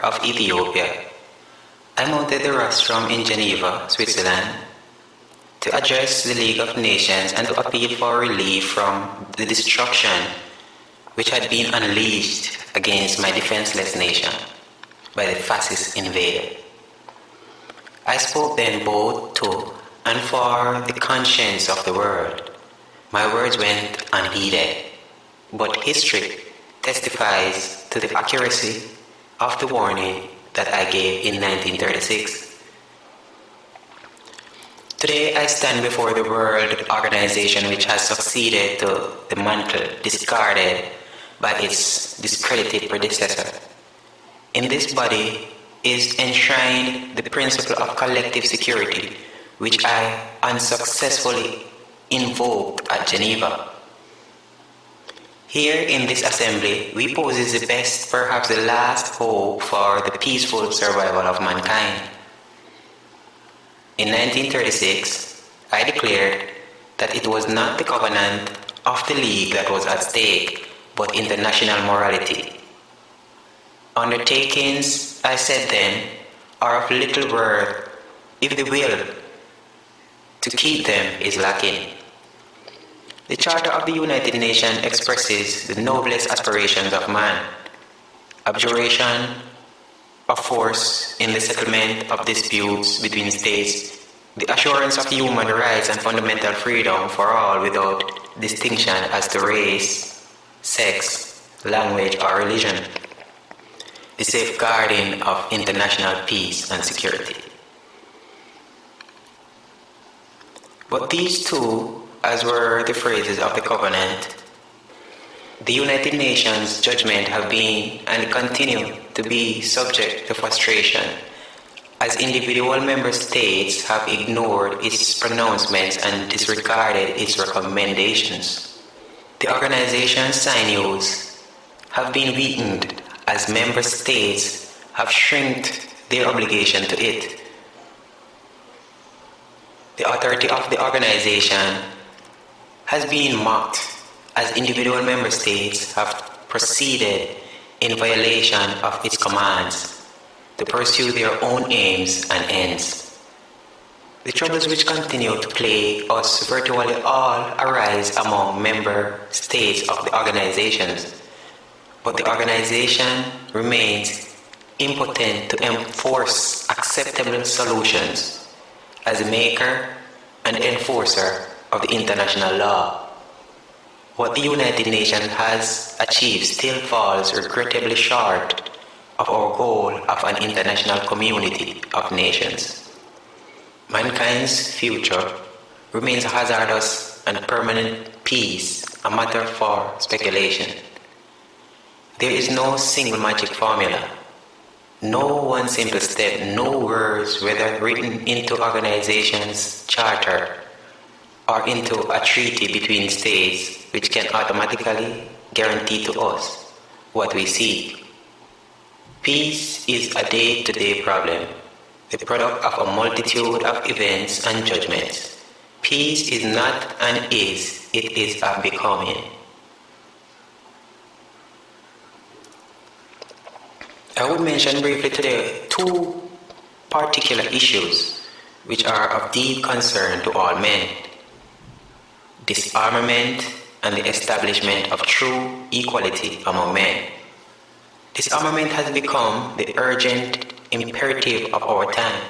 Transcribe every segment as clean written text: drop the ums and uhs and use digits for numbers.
of Ethiopia, I mounted the rostrum in Geneva, Switzerland, to address the League of Nations and to appeal for relief from the destruction which had been unleashed against my defenseless nation by the fascist invader. I spoke then both to and for the conscience of the world. My words went unheeded, but history testifies to the accuracy of the warning that I gave in 1936. Today I stand before the World Organization which has succeeded to the mantle discarded by its discredited predecessor. In this body is enshrined the principle of collective security, which I unsuccessfully invoked at Geneva. Here in this assembly, we possess the best, perhaps the last hope for the peaceful survival of mankind. In 1936, I declared that it was not the covenant of the League that was at stake, but international morality. Undertakings, I said then, are of little worth if the will to keep them is lacking. The Charter of the United Nations expresses the noblest aspirations of man: abjuration of force in the settlement of disputes between states, the assurance of human rights and fundamental freedom for all without distinction as to race, sex, language, or religion, the safeguarding of international peace and security. But these two, as were the phrases of the covenant, the United Nations judgment have been and continue to be subject to frustration as individual member states have ignored its pronouncements and disregarded its recommendations. The organization's sinews have been weakened as member states have shrinked their obligation to it. The authority of the organization has been mocked as individual member states have proceeded in violation of its commands to pursue their own aims and ends. The troubles which continue to plague us virtually all arise among member states of the organizations, but the organization remains impotent to enforce acceptable solutions as a maker and enforcer of the international law. What the United Nations has achieved still falls regrettably short of our goal of an international community of nations. Mankind's future remains hazardous and permanent peace a matter for speculation. There is no single magic formula, no one simple step, no words, whether written into organizations' charter or into a treaty between states, which can automatically guarantee to us what we seek. Peace is a day-to-day problem, the product of a multitude of events and judgments. Peace is not an is, it is a becoming. I would mention briefly today two particular issues which are of deep concern to all men: disarmament and the establishment of true equality among men. Disarmament has become the urgent imperative of our time.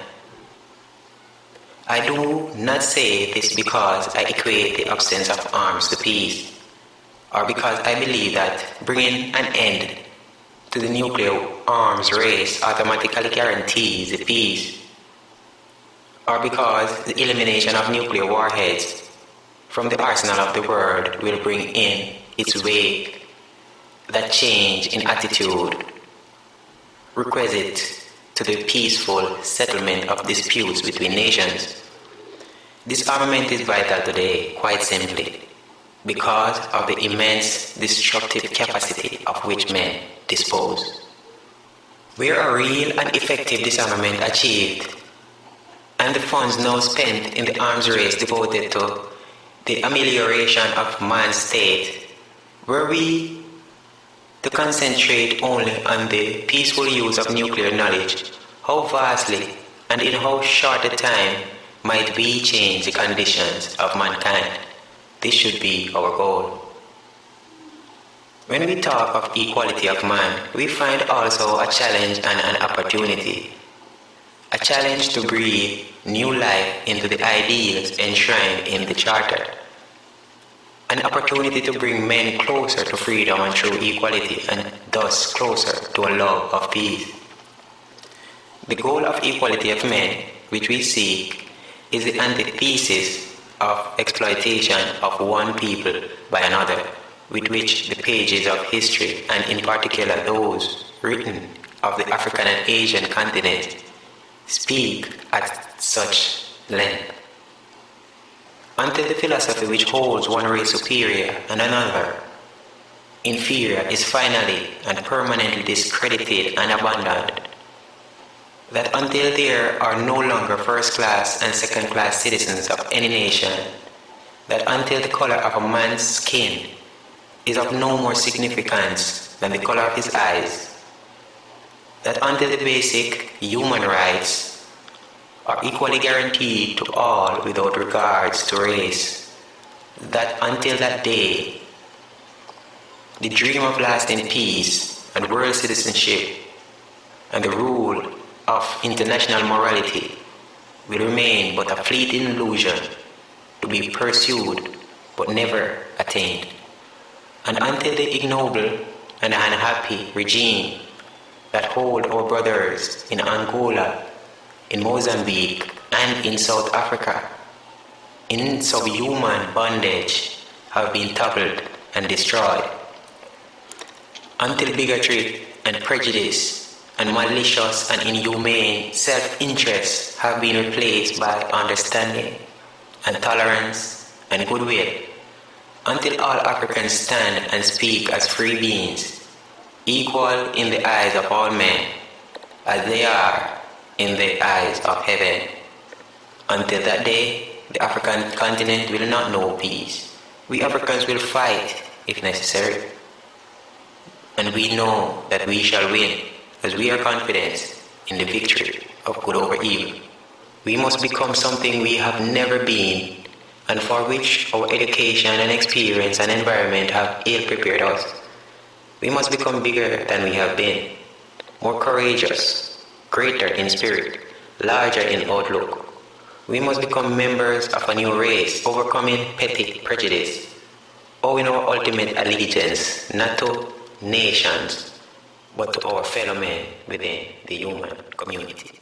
I do not say this because I equate the absence of arms to peace, or because I believe that bringing an end to the nuclear arms race automatically guarantees the peace, or because the elimination of nuclear warheads from the arsenal of the world will bring in its wake that change in attitude requisite to the peaceful settlement of disputes between nations. Disarmament is vital today, quite simply, because of the immense destructive capacity of which men dispose. Where a real and effective disarmament achieved, and the funds now spent in the arms race devoted to the amelioration of man's state, where we to concentrate only on the peaceful use of nuclear knowledge, how vastly and in how short a time might we change the conditions of mankind? This should be our goal. When we talk of equality of man, we find also a challenge and an opportunity. A challenge to breathe new life into the ideals enshrined in the Charter. An opportunity to bring men closer to freedom and true equality, and thus closer to a love of peace. The goal of equality of men, which we seek, is the antithesis of exploitation of one people by another, with which the pages of history, and in particular those written of the African and Asian continent, speak at such length. Until the philosophy which holds one race superior and another inferior is finally and permanently discredited and abandoned, that until there are no longer first-class and second-class citizens of any nation, that until the color of a man's skin is of no more significance than the color of his eyes, that until the basic human rights are equally guaranteed to all without regards to race, that until that day, the dream of lasting peace and world citizenship and the rule of international morality will remain but a fleeting illusion to be pursued but never attained. And until the ignoble and unhappy regime that hold our brothers in Angola, in Mozambique, and in South Africa in subhuman bondage have been toppled and destroyed, until bigotry and prejudice and malicious and inhumane self-interest have been replaced by understanding and tolerance and goodwill, until all Africans stand and speak as free beings, equal in the eyes of all men, as they are in the eyes of heaven. Until that day, the African continent will not know peace. We Africans will fight if necessary, and we know that we shall win, as we are confident in the victory of good over evil. We must become something we have never been, and for which our education and experience and environment have ill-prepared us. We must become bigger than we have been, more courageous, greater in spirit, larger in outlook. We must become members of a new race, overcoming petty prejudice, owing our ultimate allegiance not to nations, but to our fellow men within the human community.